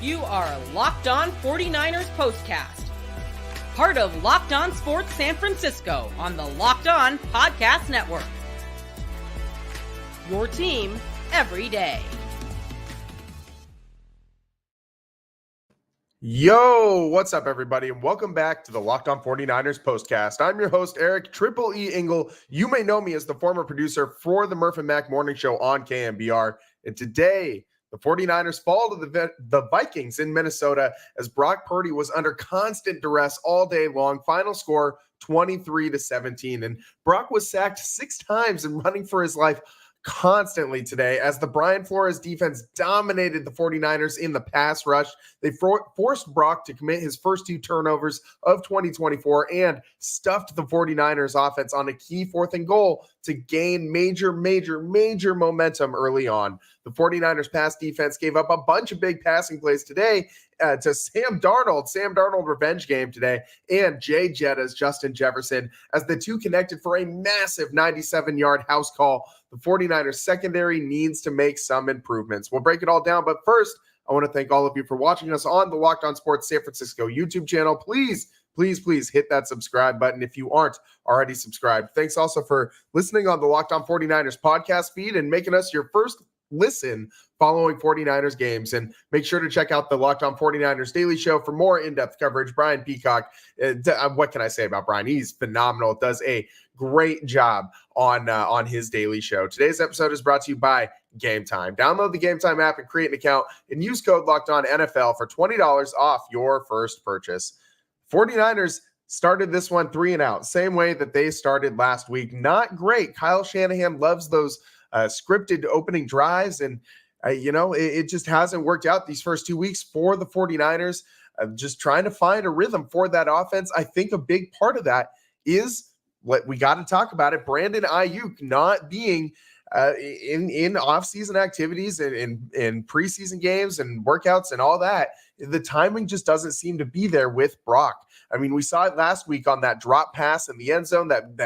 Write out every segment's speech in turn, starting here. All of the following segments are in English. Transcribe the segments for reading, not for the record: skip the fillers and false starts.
You are Locked On 49ers Postcast, part of Locked On Sports San Francisco on the Locked On Podcast Network. Your team every day. Yo, what's up, everybody, and welcome back to the Locked On 49ers Postcast. I'm your host, Eric Triple E Engel. You may know me as the former producer for the Murph and Mac Morning Show on KMBR. And today, the 49ers fall to the Vikings in Minnesota as Brock Purdy was under constant duress all day long. Final score, 23-17. And Brock was sacked 6 times and running for his life constantly today as the Brian Flores defense dominated the 49ers in the pass rush. They forced Brock to commit his first 2 turnovers of 2024 and stuffed the 49ers offense on a key 4th and goal to gain major momentum early on. The 49ers pass defense gave up a bunch of big passing plays today to Sam Darnold revenge game today, and Jay Jetta's Justin Jefferson as the two connected for a massive 97-yard house call. The 49ers secondary needs to make some improvements. We'll break it all down, but first, I want to thank all of you for watching us on the Locked On Sports San Francisco YouTube channel. Please hit that subscribe button if you aren't already subscribed. Thanks also for listening on the Locked On 49ers podcast feed and making us your first listen following 49ers games. And make sure to check out the Locked On 49ers Daily Show for more in-depth coverage. Brian Peacock, what can I say about Brian? He's phenomenal. Does a great job on his daily show. Today's episode is brought to you by Gametime. Download the Gametime app and create an account and use code LOCKEDONNFL for $20 off your first purchase. 49ers started this one 3-and-out, same way that they started last week. Not great. Kyle Shanahan loves those scripted opening drives, and it just hasn't worked out these first 2 weeks for the 49ers. Just trying to find a rhythm for that offense. I think a big part of that is what we got to talk about it. Brandon Aiyuk not being in off-season activities and in preseason games and workouts and all that. The timing just doesn't seem to be there with Brock. I mean, we saw it last week on that drop pass in the end zone that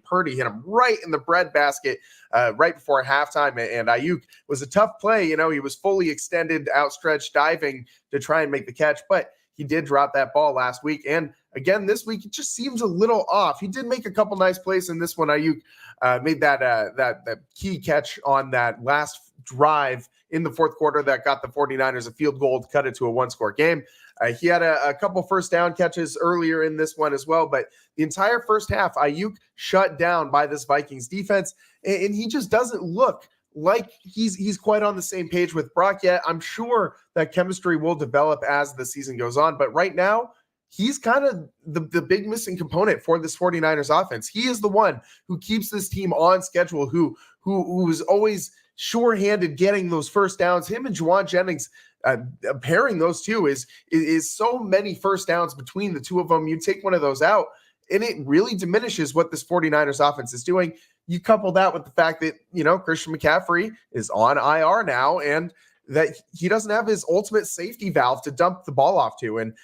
Purdy hit him right in the breadbasket right before halftime, and Aiyuk was a tough play. He was fully extended, outstretched, diving to try and make the catch, but he did drop that ball last week. And again, this week, it just seems a little off. He did make a couple nice plays in this one. Aiyuk made that key catch on that last drive in the fourth quarter that got the 49ers a field goal to cut it to a 1-score game. He had a couple first down catches earlier in this one as well, but the entire first half, Aiyuk shut down by this Vikings defense, and he just doesn't look like he's quite on the same page with Brock yet. I'm sure that chemistry will develop as the season goes on, but right now, he's kind of the big missing component for this 49ers offense. He is the one who keeps this team on schedule, who is always sure-handed getting those first downs. Him and Juwan Jennings, pairing those two is so many first downs between the two of them. You take one of those out, and it really diminishes what this 49ers offense is doing. You couple that with the fact that, Christian McCaffrey is on IR now, and that he doesn't have his ultimate safety valve to dump the ball off to. And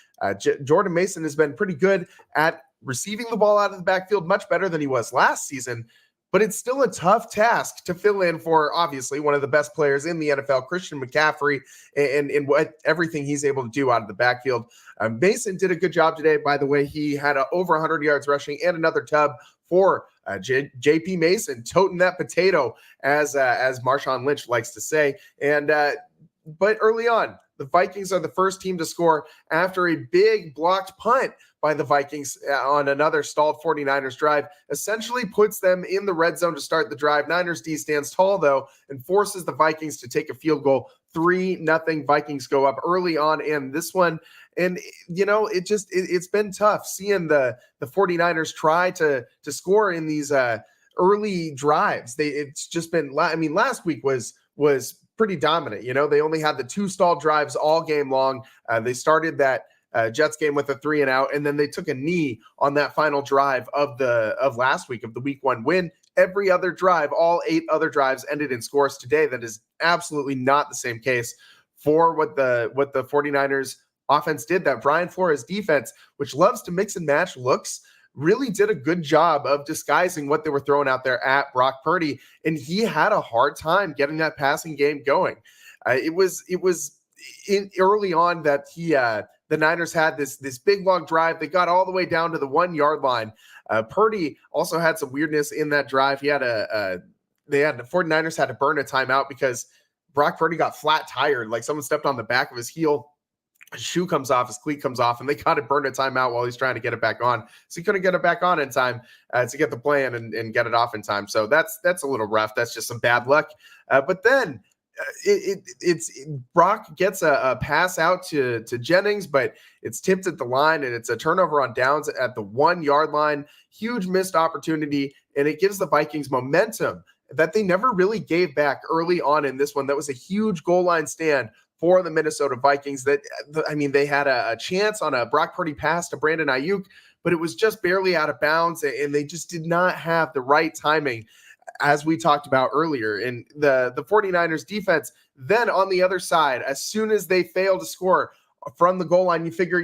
Jordan Mason has been pretty good at receiving the ball out of the backfield, much better than he was last season. But it's still a tough task to fill in for, obviously, one of the best players in the NFL, Christian McCaffrey, and what everything he's able to do out of the backfield. Mason did a good job today, by the way. He had over 100 yards rushing and another tub for JP Mason, toting that potato, as Marshawn Lynch likes to say. But early on, the Vikings are the first team to score after a big blocked punt by the Vikings on another stalled 49ers drive, essentially puts them in the red zone to start the drive. Niners D stands tall, though, and forces the Vikings to take a field goal. 3-0 Vikings go up early on in this one. And, it's been tough seeing the 49ers try to score in these early drives. It's just been, last week was pretty dominant. They only had the 2 stalled drives all game long. They started that Jets game with a 3-and-out, and then they took a knee on that final drive of last week, of the week 1 win. Every other drive, all 8 other drives, ended in scores today. That is absolutely not the same case for what the 49ers offense did. That Brian Flores defense, which loves to mix and match looks, really did a good job of disguising what they were throwing out there at Brock Purdy, and he had a hard time getting that passing game going. It was early on that the Niners had this big long drive. They got all the way down to the 1 yard line. Purdy also had some weirdness in that drive. The 49ers had to burn a timeout because Brock Purdy got flat tired. Like someone stepped on the back of his heel. His shoe comes off, his cleat comes off, and they got to burn a timeout while he's trying to get it back on. So he couldn't get it back on in time to get the play in and get it off in time. So that's a little rough. That's just some bad luck. But then Brock gets a pass out to Jennings, but it's tipped at the line, and it's a turnover on downs at the 1 yard line. Huge missed opportunity, and it gives the Vikings momentum that they never really gave back early on in this one. That was a huge goal line stand for the Minnesota Vikings. They had a chance on a Brock Purdy pass to Brandon Aiyuk, but it was just barely out of bounds, and they just did not have the right timing, as we talked about earlier. And the 49ers defense, then on the other side, as soon as they fail to score from the goal line, you figure,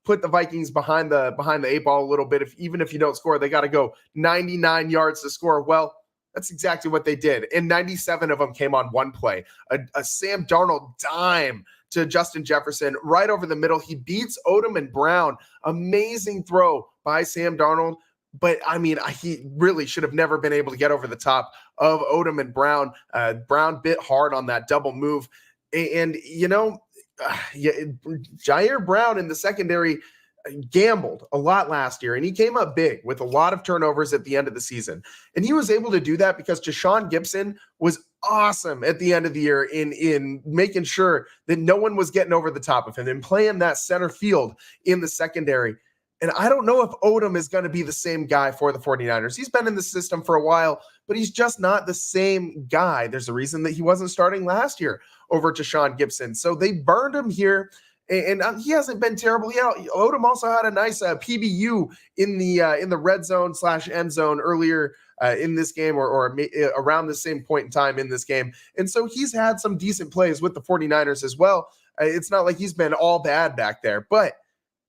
put the Vikings behind the eight ball a little bit. Even if you don't score, they got to go 99 yards to score. Well, that's exactly what they did. And 97 of them came on one play. A Sam Darnold dime to Justin Jefferson right over the middle. He beats Odom and Brown. Amazing throw by Sam Darnold. But, he really should have never been able to get over the top of Odom and Brown. Brown bit hard on that double move. And Jair Brown in the secondary gambled a lot last year, and he came up big with a lot of turnovers at the end of the season. And he was able to do that because Deshaun Gibson was awesome at the end of the year in making sure that no one was getting over the top of him and playing that center field in the secondary. And I don't know if Odom is going to be the same guy for the 49ers. He's been in the system for a while, but he's just not the same guy. There's a reason that he wasn't starting last year over Deshaun Gibson. So they burned him here. And he hasn't been terrible. Odom also had a nice PBU in the red zone / end zone earlier in this game or around the same point in time in this game. And so he's had some decent plays with the 49ers as well. It's not like he's been all bad back there. But,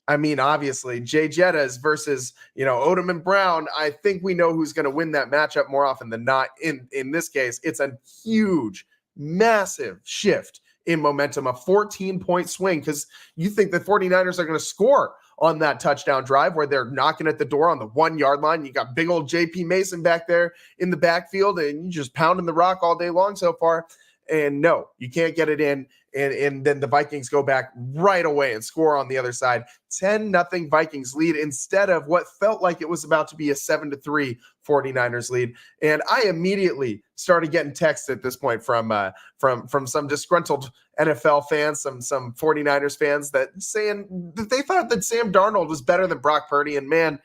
obviously, Jay Jettas versus, Odom and Brown, I think we know who's going to win that matchup more often than not. In this case, it's a huge, massive shift in momentum, a 14-point swing, because you think the 49ers are going to score on that touchdown drive where they're knocking at the door on the 1 yard line. You got big old JP Mason back there in the backfield, and you just pounding the rock all day long so far. And no, you can't get it in. And then the Vikings go back right away and score on the other side. 10-0 Vikings lead instead of what felt like it was about to be a 7-3 49ers lead. And I immediately started getting texts at this point from some disgruntled NFL fans, some 49ers fans that saying that they thought that Sam Darnold was better than Brock Purdy. And man,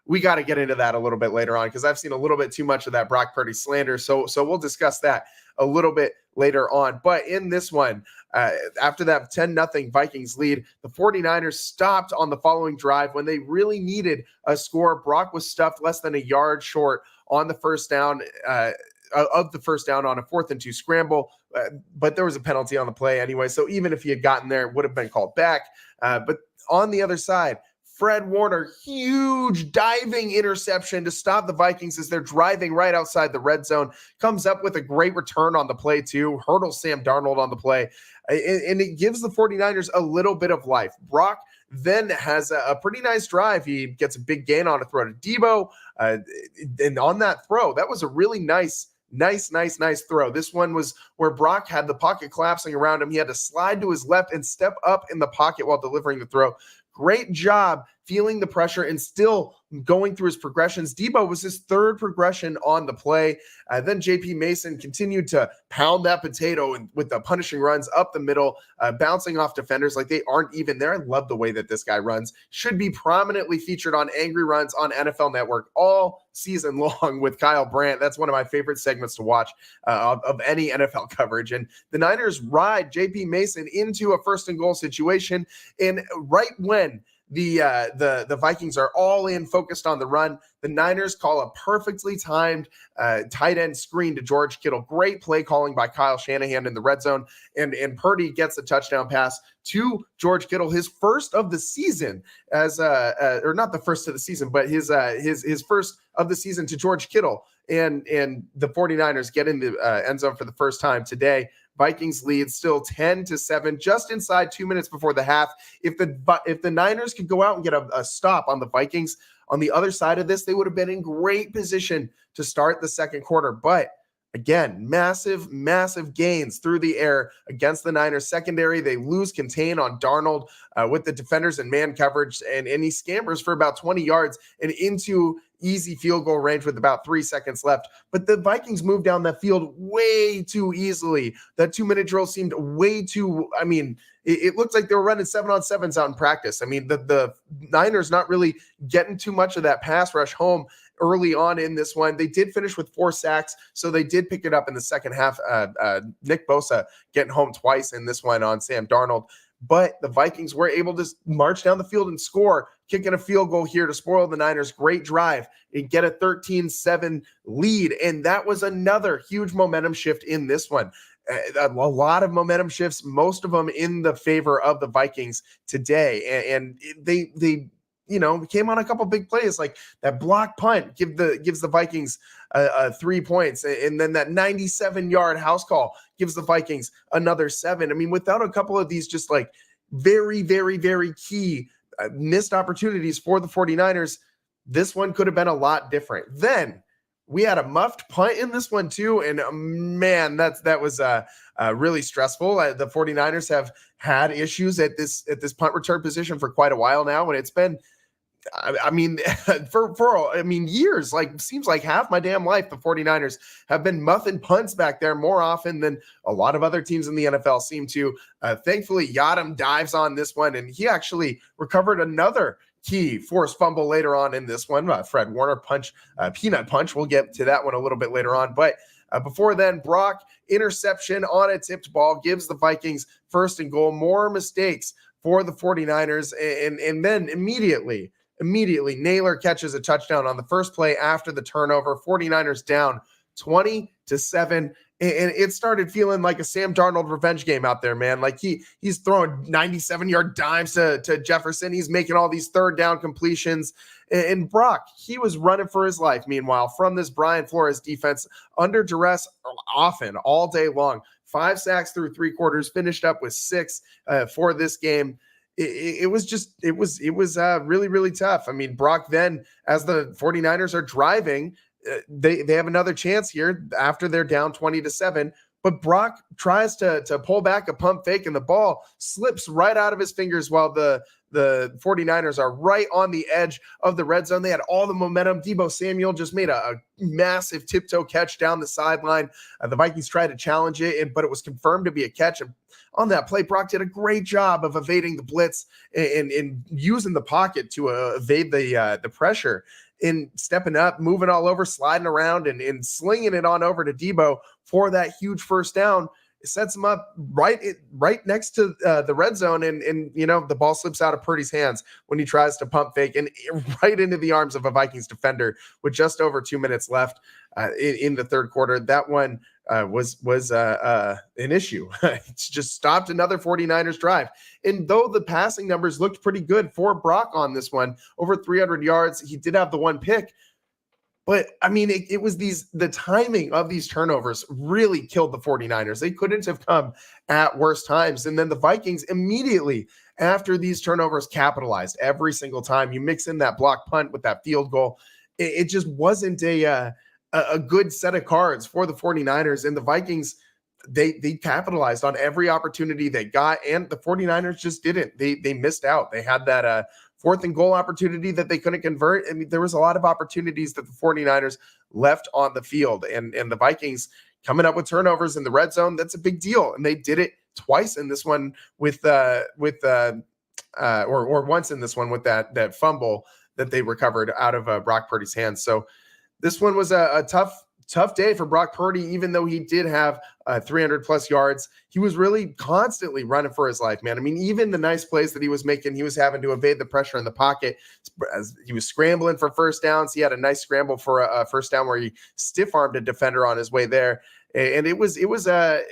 we got to get into that a little bit later on because I've seen a little bit too much of that Brock Purdy slander. So we'll discuss that a little bit later on. But in this one, after that 10-0 Vikings lead, the 49ers stopped on the following drive when they really needed a score. Brock was stuffed less than a yard short on the first down on a 4th and 2 scramble. But there was a penalty on the play anyway. So even if he had gotten there, it would have been called back. But on the other side, Fred Warner, huge diving interception to stop the Vikings as they're driving right outside the red zone. Comes up with a great return on the play too. Hurdles Sam Darnold on the play. And it gives the 49ers a little bit of life. Brock then has a pretty nice drive. He gets a big gain on a throw to Debo. And on that throw, that was a really nice throw. This one was where Brock had the pocket collapsing around him. He had to slide to his left and step up in the pocket while delivering the throw. Great job feeling the pressure and still going through his progressions. Debo was his 3rd progression on the play. Then JP Mason continued to pound that potato and with the punishing runs up the middle, bouncing off defenders like they aren't even there. I love the way that this guy runs. Should be prominently featured on Angry Runs on NFL Network all season long with Kyle Brandt. That's one of my favorite segments to watch of any NFL coverage. And the Niners ride JP Mason into a 1st and goal situation. And right when the Vikings are all in, focused on the run, the Niners call a perfectly timed tight end screen to George Kittle. Great play calling by Kyle Shanahan in the red zone. And Purdy gets a touchdown pass to George Kittle, his first of the season or not the first of the season, but his first of the season to George Kittle. And the 49ers get in the end zone for the first time today. Vikings lead still 10-7, just inside 2 minutes before the half. If the Niners could go out and get a stop on the Vikings on the other side of this, they would have been in great position to start the second quarter. But again, massive gains through the air against the Niners secondary. They lose contain on Darnold with the defenders in man coverage, and he scampers for about 20 yards and into easy field goal range with about 3 seconds left. But the Vikings moved down that field way too easily. That 2-minute drill seemed way too, it looked like they were running 7-on-7s out in practice. The Niners not really getting too much of that pass rush home early on in this one. They did finish with 4 sacks, so they did pick it up in the second half. Nick Bosa getting home twice in this one on Sam Darnold. But the Vikings were able to march down the field and score, kicking a field goal here to spoil the Niners' great drive and get a 13-7 lead. And that was another huge momentum shift in this one. A lot of momentum shifts, most of them in the favor of the Vikings today. And they came on a couple big plays, like that block punt gives the Vikings 3 points, and then that 97-yard house call gives the Vikings another 7. Without a couple of these just like very, very, very key missed opportunities for the 49ers, this one could have been a lot different. Then we had a muffed punt in this one too, and man, that was really stressful. The 49ers have had issues at this punt return position for quite a while now, and it's been for years, like seems like half my damn life, the 49ers have been muffing punts back there more often than a lot of other teams in the NFL seem to. Thankfully, Yadam dives on this one, and he actually recovered another key forced fumble later on in this one. Fred Warner peanut punch. We'll get to that one a little bit later on, but before then, Brock interception on a tipped ball gives the Vikings first and goal. More mistakes for the 49ers, and then immediately Naylor catches a touchdown on the first play after the turnover. 49ers down 20-7, and it started feeling like a Sam Darnold revenge game out there, man. Like he's throwing 97-yard dimes to Jefferson. He's making all these third down completions, and Brock, he was running for his life. Meanwhile, from this Brian Flores defense, under duress often all day long. 5 sacks through 3 quarters, finished up with 6 for this game. It was really, really tough. Brock then, as the 49ers are driving, they have another chance here after they're down 20-7, but Brock tries to pull back a pump fake, and the ball slips right out of his fingers while the 49ers are right on the edge of the red zone. They had all the momentum. Deebo Samuel just made a massive tiptoe catch down the sideline. The Vikings tried to challenge it, but it was confirmed to be a catch. And on that play, Brock did a great job of evading the blitz and using the pocket to evade the pressure, and stepping up, moving all over, sliding around, and slinging it on over to Deebo for that huge first down. It sets him up right next to the red zone, and the ball slips out of Purdy's hands when he tries to pump fake, and right into the arms of a Vikings defender with just over 2 minutes left in the third quarter. That one was an issue. It's just stopped another 49ers drive. And though the passing numbers looked pretty good for Brock on this one, over 300 yards, he did have the one pick. But it was the timing of these turnovers really killed the 49ers. They couldn't have come at worse times. And then the Vikings immediately after these turnovers capitalized every single time. You mix in that block punt with that field goal. It just wasn't a good set of cards for the 49ers, and the Vikings, they capitalized on every opportunity they got, and the 49ers just didn't. They missed out. They had that 4th and goal opportunity that they couldn't convert. There was a lot of opportunities that the 49ers left on the field, and the Vikings coming up with turnovers in the red zone. That's a big deal. And they did it twice in this one or once in this one with that fumble that they recovered out of Brock Purdy's hands. So this one was a tough tough day for Brock Purdy, even though he did have 300 plus yards. He was really constantly running for his life, man. I mean, even the nice plays that he was making, he was having to evade the pressure in the pocket as he was scrambling for first downs. He had a nice scramble for a first down where he stiff-armed a defender on his way there. And it was a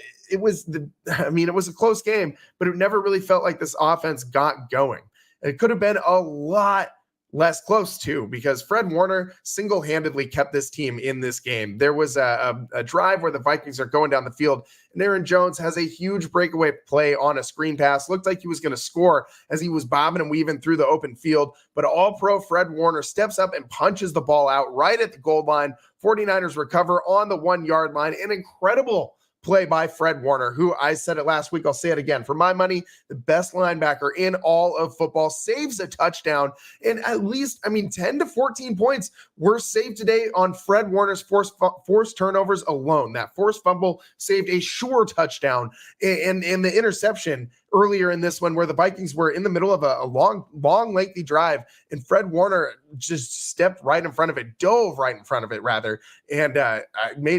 close game, but it never really felt like this offense got going. It could have been a lot less close too, because Fred Warner single-handedly kept this team in this game. There was a drive where the Vikings are going down the field, and Aaron Jones has a huge breakaway play on a screen pass. Looked like he was going to score as he was bobbing and weaving through the open field, but all-pro Fred Warner steps up and punches the ball out right at the goal line. 49ers recover on the 1-yard line. An incredible play by Fred Warner, who, I said it last week, I'll say it again. For my money, the best linebacker in all of football, saves a touchdown. And at least, 10 to 14 points were saved today on Fred Warner's forced turnovers alone. That forced fumble saved a sure touchdown. And the interception earlier in this one, where the Vikings were in the middle of a long, lengthy drive, and Fred Warner just stepped right in front of it, dove right in front of it, rather, and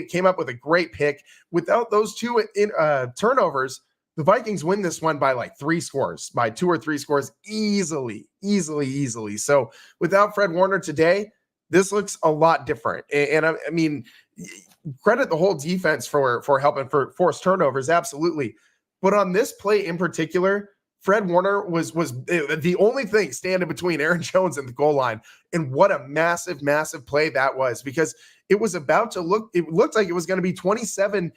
came up with a great pick. Without those two turnovers, the Vikings win this one by like 3 scores, by 2 or 3 scores, easily. So without Fred Warner today, this looks a lot different. And I mean, credit the whole defense for helping for forced turnovers, absolutely. But on this play in particular, Fred Warner was the only thing standing between Aaron Jones and the goal line. And what a massive play that was, because it was it looked like it was going to be 27-7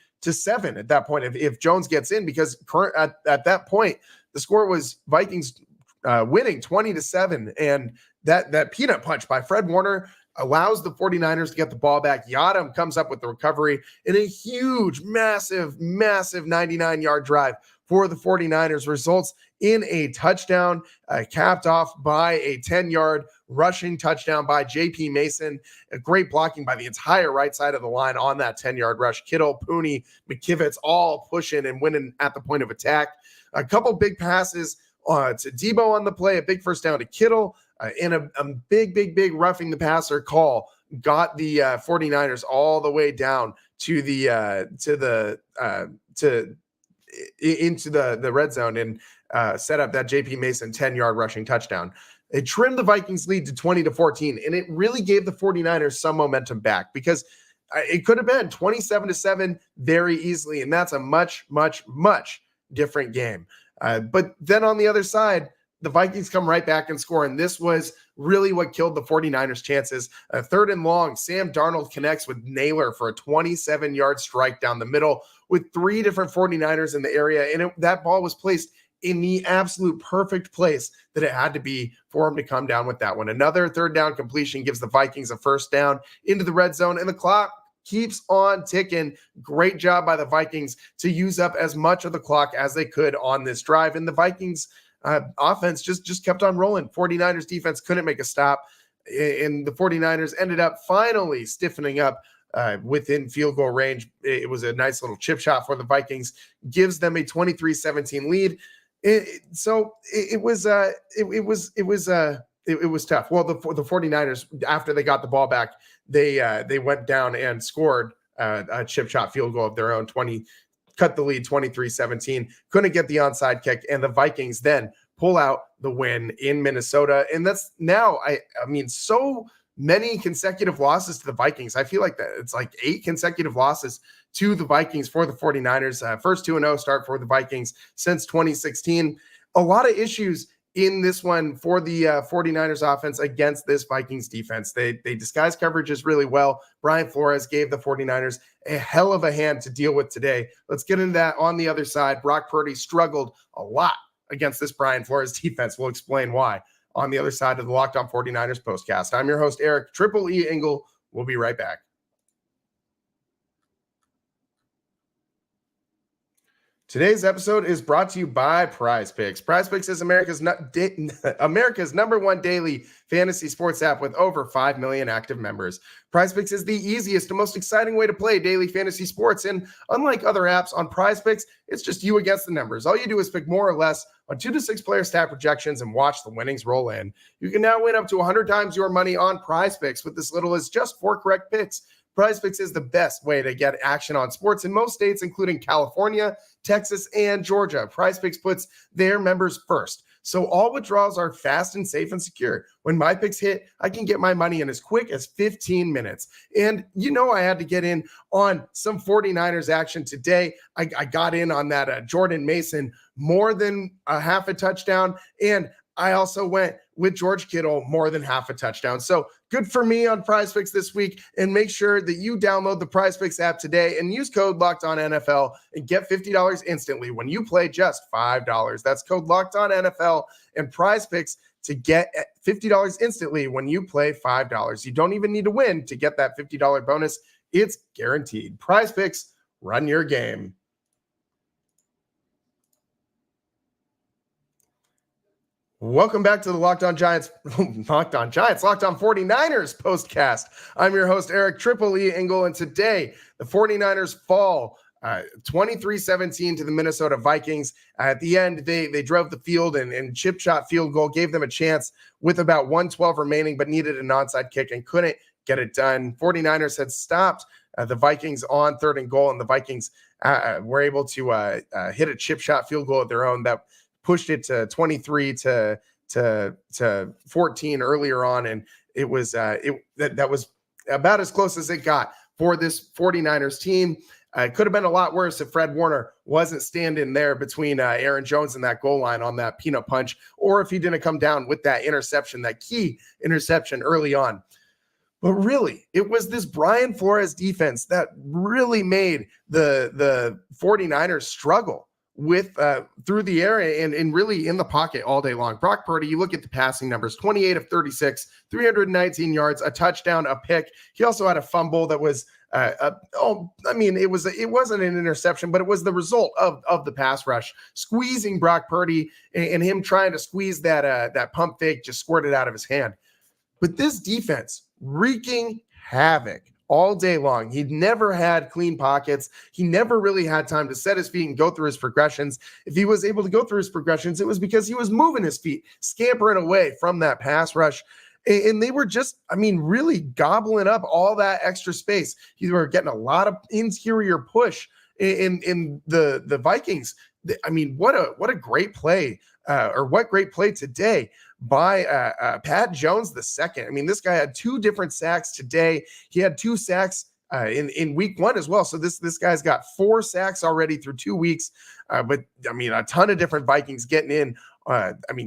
at that point if Jones gets in, because at that point, the score was Vikings winning 20-7. And that peanut punch by Fred Warner allows the 49ers to get the ball back. Yadam comes up with the recovery in a huge, massive 99-yard drive for the 49ers, results in a touchdown, capped off by a 10-yard rushing touchdown by J.P. Mason. A great blocking by the entire right side of the line on that 10-yard rush. Kittle, Pooney, McKivitz all pushing and winning at the point of attack. A couple big passes to Debo on the play, a big first down to Kittle, and a big roughing the passer call got the 49ers all the way down to into the red zone and set up that JP Mason 10-yard rushing touchdown. It trimmed the Vikings lead to 20-14, and it really gave the 49ers some momentum back, because it could have been 27-7 very easily, and that's a much different game. But then on the other side, the Vikings come right back and score, and this was really what killed the 49ers' chances. 3rd and long, Sam Darnold connects with Naylor for a 27-yard strike down the middle with 3 different 49ers in the area, and that ball was placed in the absolute perfect place that it had to be for him to come down with that one. Another 3rd down completion gives the Vikings a first down into the red zone, and the clock keeps on ticking. Great job by the Vikings to use up as much of the clock as they could on this drive, and the Vikings offense just kept on rolling. 49ers defense couldn't make a stop, and the 49ers ended up finally stiffening up within field goal range. It was a nice little chip shot for the Vikings, gives them a 23-17 lead. It was tough. Well, the 49ers, after they got the ball back, they went down and scored a chip shot field goal of their own, cut the lead 23-17, couldn't get the onside kick, and the Vikings then pull out the win in Minnesota. And that's now, so many consecutive losses to the Vikings. I feel like that it's like 8 consecutive losses to the Vikings for the 49ers. First 2-0 start for the Vikings since 2016. A lot of issues in this one for the 49ers offense against this Vikings defense. They disguise coverages really well. Brian Flores gave the 49ers a hell of a hand to deal with today. Let's get into that on the other side. Brock Purdy struggled a lot against this Brian Flores defense. We'll explain why on the other side of the Locked On 49ers postcast. I'm your host, Eric Triple E Engel. We'll be right back. Today's episode is brought to you by PrizePicks. PrizePicks is America's #1 daily fantasy sports app with over 5 million active members. PrizePicks is the easiest and most exciting way to play daily fantasy sports. And unlike other apps, on PrizePicks, it's just you against the numbers. All you do is pick more or less on 2 to 6 player stat projections and watch the winnings roll in. You can now win up to 100 times your money on PrizePicks with as little as just 4 correct picks. PrizePicks is the best way to get action on sports in most states, including California, Texas, and Georgia. PrizePicks puts their members first, so all withdrawals are fast and safe and secure. When my picks hit, I can get my money in as quick as 15 minutes. And I had to get in on some 49ers action today. I got in on that Jordan Mason more than a half a touchdown, and I also went with George Kittle more than half a touchdown. So good for me on PrizePicks this week. And make sure that you download the PrizePicks app today and use code LOCKEDONNFL and get $50 instantly when you play just $5. That's code LOCKEDONNFL and PrizePicks to get $50 instantly when you play $5. You don't even need to win to get that $50 bonus. It's guaranteed. PrizePicks, run your game. Welcome back to the Locked On 49ers postcast. I'm your host, Eric Triple E Engel, and today the 49ers fall 23-17 to the Minnesota Vikings. At the end, they drove the field and chip shot field goal, gave them a chance with about 1:12 remaining, but needed an onside kick and couldn't get it done. 49ers had stopped the Vikings on 3rd and goal, and the Vikings were able to hit a chip shot field goal of their own that pushed it to 23 to 14 earlier on, and it was that was about as close as it got for this 49ers team. It could have been a lot worse if Fred Warner wasn't standing there between Aaron Jones and that goal line on that peanut punch, or if he didn't come down with that interception, that key interception early on. But really, it was this Brian Flores defense that really made the 49ers struggle with through the air and really in the pocket all day long. Brock Purdy, you look at the passing numbers, 28 of 36, 319 yards, a touchdown, a pick. He also had a fumble that was it wasn't an interception, but it was the result of the pass rush, squeezing Brock Purdy and him trying to squeeze that pump fake, just squirted out of his hand. But this defense wreaking havoc all day long. He'd never had clean pockets. He never really had time to set his feet and go through his progressions. If he was able to go through his progressions, it was because he was moving his feet, scampering away from that pass rush. And they were just, really gobbling up all that extra space. They were getting a lot of interior push in the Vikings. What a great play, what great play today by Pat Jones II. This guy had 2 different sacks today. He had 2 sacks in week 1 as well. So this guy's got 4 sacks already through 2 weeks. But a ton of different Vikings getting in.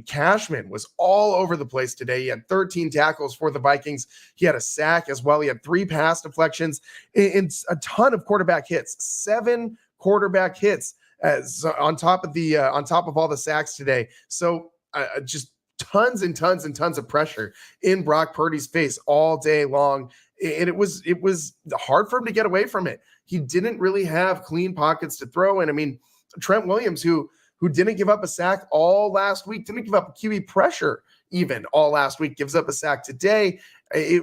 Cashman was all over the place today. He had 13 tackles for the Vikings. He had a sack as well. He had 3 pass deflections and a ton of quarterback hits, 7 quarterback hits on top of all the sacks today. So just tons and tons and tons of pressure in Brock Purdy's face all day long. And it was hard for him to get away from it. He didn't really have clean pockets to throw. And Trent Williams, who didn't give up a sack all last week, didn't give up QB pressure even all last week, gives up a sack today. The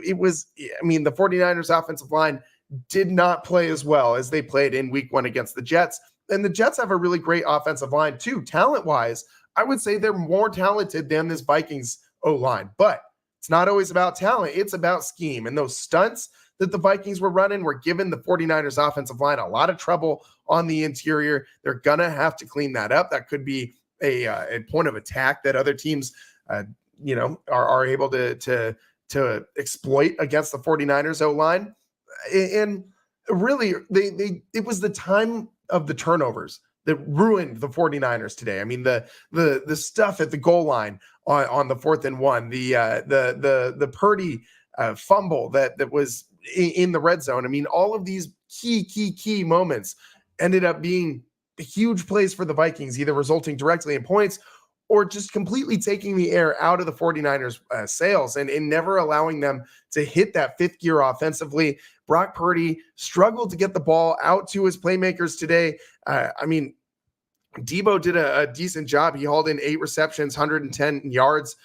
49ers offensive line did not play as well as they played in week 1 against the Jets. And the Jets have a really great offensive line too. Talent-wise, I would say they're more talented than this Vikings O-line, but it's not always about talent. It's about scheme. And those stunts that the Vikings were running were giving the 49ers offensive line a lot of trouble on the interior. They're going to have to clean that up. That could be a point of attack that other teams, are able to exploit against the 49ers O-line. And really, it was the time of the turnovers that ruined the 49ers today. The stuff at the goal line on the 4th and 1, the Purdy fumble that was in the red zone. All of these key moments ended up being huge plays for the Vikings, either resulting directly in points or just completely taking the air out of the 49ers sails and never allowing them to hit that 5th gear offensively. Brock Purdy struggled to get the ball out to his playmakers today. Debo did a decent job. He hauled in 8 receptions, 110 yards.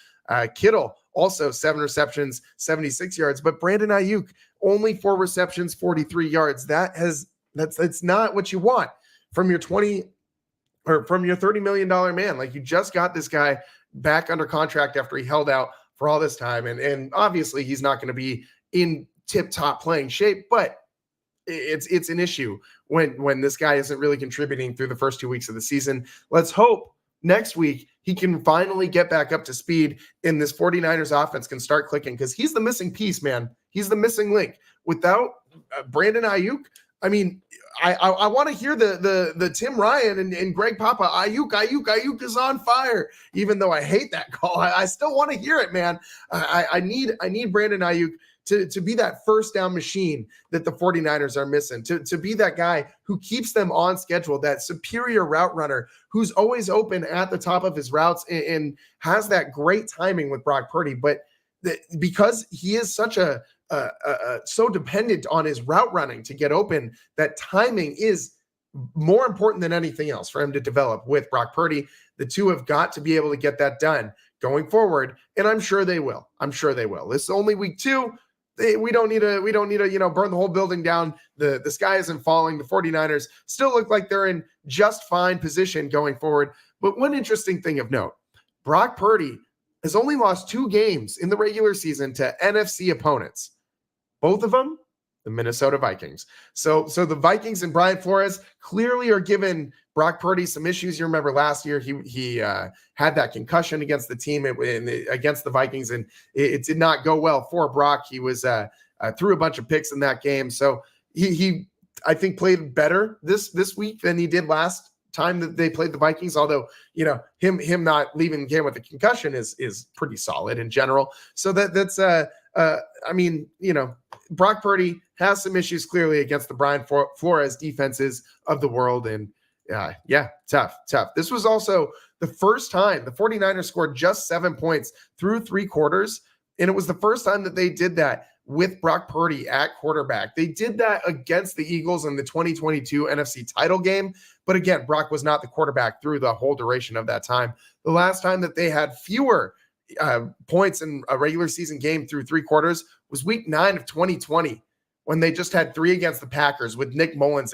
Kittle also 7 receptions, 76 yards. But Brandon Aiyuk only 4 receptions, 43 yards. That's not what you want from your $20 million man. Like, you just got this guy back under contract after he held out for all this time. And obviously he's not going to be in tip-top playing shape, but it's an issue when this guy isn't really contributing through the first 2 weeks of the season. Let's hope next week he can finally get back up to speed and this 49ers offense can start clicking, because he's the missing piece, man. He's the missing link. Without Brandon Aiyuk, I mean, I want to hear the Tim Ryan and Greg Papa, Aiyuk is on fire. Even though I hate that call, I still want to hear it, man. I need Brandon Aiyuk to be that first down machine that the 49ers are missing, to be that guy who keeps them on schedule, that superior route runner who's always open at the top of his routes and has that great timing with Brock Purdy. But because he is such so dependent on his route running to get open, that timing is more important than anything else for him to develop with Brock Purdy. The two have got to be able to get that done going forward, and I'm sure they will. This is only week 2. We don't need to, burn the whole building down. The sky isn't falling. The 49ers still look like they're in just fine position going forward. But one interesting thing of note, Brock Purdy has only lost 2 games in the regular season to NFC opponents. Both of them, the Minnesota Vikings. So the Vikings and Brian Flores clearly are giving Brock Purdy some issues. You remember last year he had that concussion against the team against the Vikings, and it did not go well for Brock. He was threw a bunch of picks in that game. So he I think played better this week than he did last time that they played the Vikings, although him not leaving the game with a concussion is pretty solid in general. So that's Brock Purdy has some issues clearly against the Brian Flores defenses of the world, and tough. This was also the first time the 49ers scored just 7 points through 3 quarters, and it was the first time that they did that with Brock Purdy at quarterback. They did that against the Eagles in the 2022 NFC title game. But again, Brock was not the quarterback through the whole duration of that time. The last time that they had fewer points in a regular season game through 3 quarters was week 9 of 2020, when they just had 3 against the Packers with Nick Mullins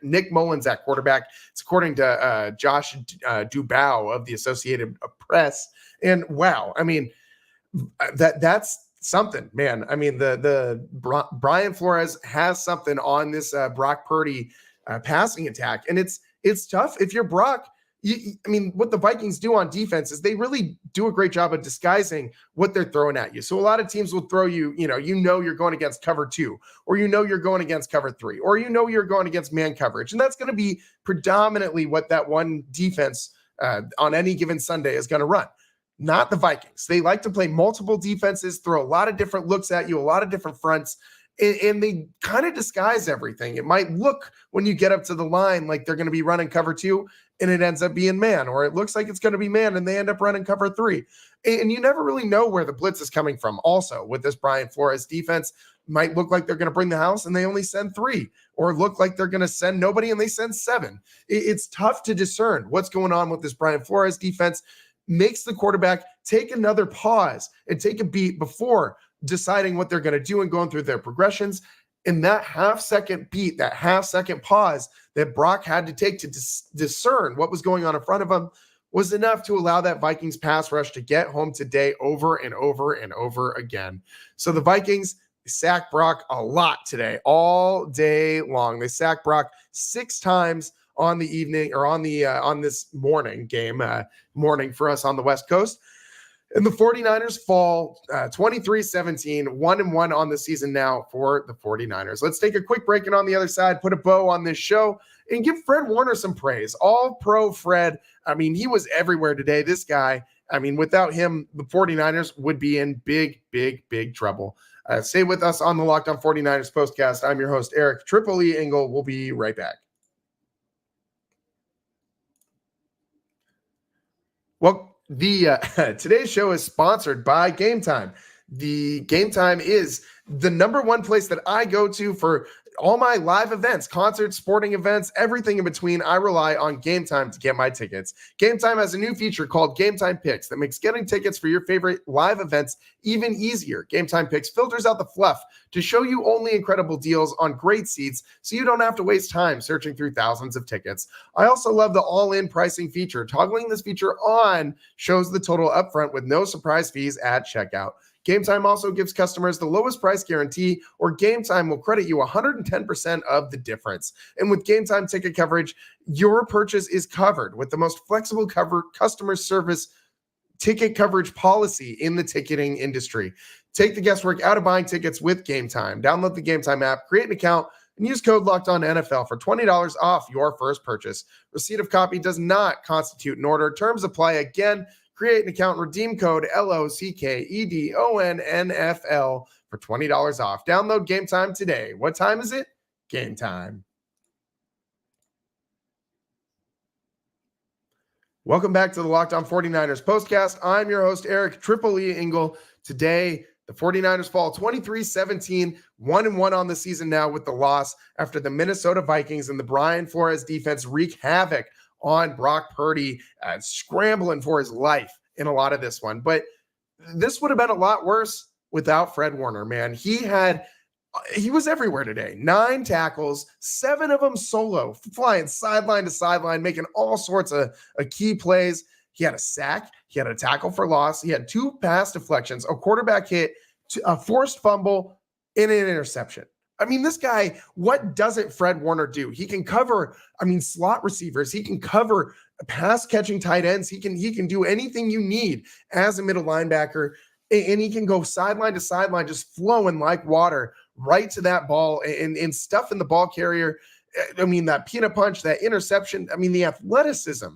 Nick Mullins at quarterback. It's according to Josh Dubow of the Associated Press. And wow, I mean, that's something, man. I mean, the Brian Flores has something on this Brock Purdy passing attack, and it's tough if you're Brock. What the Vikings do on defense is they really do a great job of disguising what they're throwing at you. So a lot of teams will throw you, you're going against cover 2, or you're going against cover 3, or you're going against man coverage, and that's going to be predominantly what that one defense on any given Sunday is going to run. Not the Vikings. They like to play multiple defenses, throw a lot of different looks at you, a lot of different fronts, and they kind of disguise everything. It might look, when you get up to the line, like they're going to be running cover 2, and it ends up being man, or it looks like it's going to be man, and they end up running cover 3. And you never really know where the blitz is coming from. Also, with this Brian Flores defense, might look like they're going to bring the house, and they only send 3, or look like they're going to send nobody, and they send 7. It's tough to discern what's going on with this Brian Flores defense. Makes the quarterback take another pause and take a beat before deciding what they're going to do and going through their progressions. And that half-second beat, that half-second pause that Brock had to take to discern what was going on in front of him was enough to allow that Vikings pass rush to get home today over and over and over again. So the Vikings sacked Brock a lot today, all day long. They sacked Brock 6 times on the evening, or on this morning for us on the West Coast. And the 49ers fall 23-17, 1-1 on the season now for the 49ers. Let's take a quick break, and on the other side, put a bow on this show and give Fred Warner some praise. All pro Fred. He was everywhere today. This guy, without him, the 49ers would be in big, big, big trouble. Stay with us on the Locked On 49ers postcast. I'm your host, Eric Triple E Engel. We'll be right back. Well, today's show is sponsored by Gametime. The Gametime is the number one place that I go to for all my live events, concerts, sporting events, everything in between. I rely on Gametime to get my tickets. Gametime has a new feature called Gametime Picks that makes getting tickets for your favorite live events even easier. Gametime Picks filters out the fluff to show you only incredible deals on great seats, so you don't have to waste time searching through thousands of tickets. I also love the all-in pricing feature. Toggling this feature on shows the total upfront with no surprise fees at checkout. Gametime also gives customers the lowest price guarantee, or Gametime will credit you 110% of the difference. And with Gametime ticket coverage, your purchase is covered with the most flexible customer service ticket coverage policy in the ticketing industry. Take the guesswork out of buying tickets with Gametime. Download the Gametime app, create an account, and use code LOCKEDONNFL for $20 off your first purchase. Receipt of copy does not constitute an order. Terms apply. Again, create an account, redeem code LOCKEDONNFL for $20 off. Download Gametime today. What time is it? Game time. Welcome back to the Locked On 49ers postcast. I'm your host, Eric Triple E Engel. Today, the 49ers fall 23-17, 1-1 on the season now with the loss after the Minnesota Vikings and the Brian Flores defense wreak havoc on Brock Purdy, scrambling for his life in a lot of this one. But this would have been a lot worse without Fred Warner, man. He was everywhere today. 9 tackles, 7 of them solo, flying sideline to sideline, making all sorts of key plays. He had a sack. He had a tackle for loss. He had 2 pass deflections, a quarterback hit, a forced fumble, and an interception. I mean, this guy, what doesn't Fred Warner do? He can cover, slot receivers. He can cover pass-catching tight ends. He can do anything you need as a middle linebacker, and he can go sideline to sideline, just flowing like water right to that ball and stuff in the ball carrier. That peanut punch, that interception, the athleticism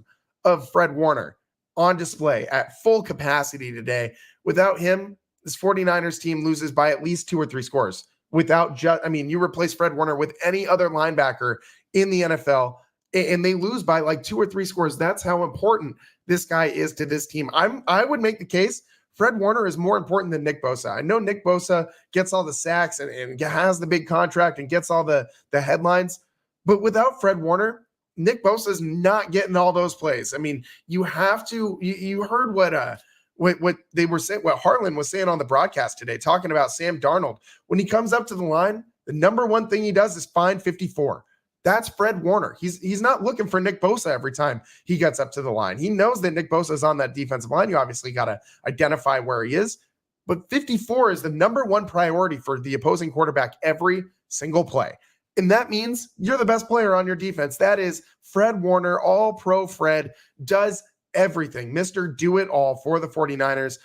of Fred Warner on display at full capacity today. Without him, this 49ers team loses by at least 2 or 3 scores. You replace Fred Warner with any other linebacker in the NFL, and they lose by like 2 or 3 scores. That's how important this guy is to this team. I would make the case Fred Warner is more important than Nick Bosa. I know Nick Bosa gets all the sacks and has the big contract and gets all the headlines, but without Fred Warner, Nick Bosa is not getting all those plays. You have to. You heard what they were saying, what Harlan was saying on the broadcast today, talking about Sam Darnold. When he comes up to the line, the number one thing he does is find 54. That's Fred Warner. He's not looking for Nick Bosa every time he gets up to the line. He knows that Nick Bosa is on that defensive line. You obviously got to identify where he is, but 54 is the number one priority for the opposing quarterback every single play. And that means you're the best player on your defense. That is Fred Warner, all pro Fred, does everything. Mr. Do It All for the 49ers.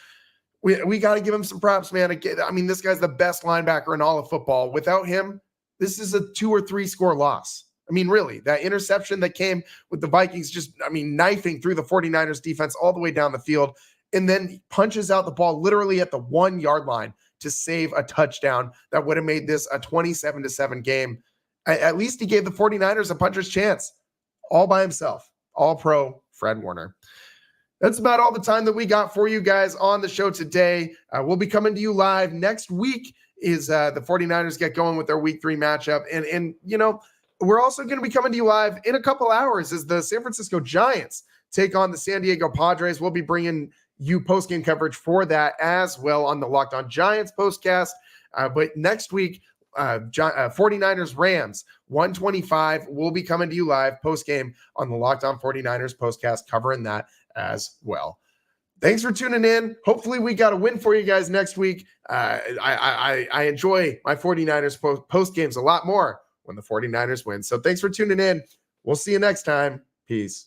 We got to give him some props, man. This guy's the best linebacker in all of football. Without him, this is a 2 or 3 score loss. Really, that interception that came with the Vikings just, knifing through the 49ers defense all the way down the field, and then punches out the ball literally at the 1 yard line to save a touchdown that would have made this a 27-7 game. At least he gave the 49ers a puncher's chance all by himself. All pro Fred Warner. That's about all the time that we got for you guys on the show today. We'll be coming to you live next week is the 49ers get going with their week 3 matchup. And we're also going to be coming to you live in a couple hours as the San Francisco Giants take on the San Diego Padres. We'll be bringing you post-game coverage for that as well on the Locked On Giants postcast. But next week, 49ers Rams 125 will be coming to you live post-game on the Locked On 49ers postcast, covering that as well. Thanks for tuning in. Hopefully we got a win for you guys next week. I enjoy my 49ers post games a lot more when the 49ers win. So thanks for tuning in. We'll see you next time. Peace.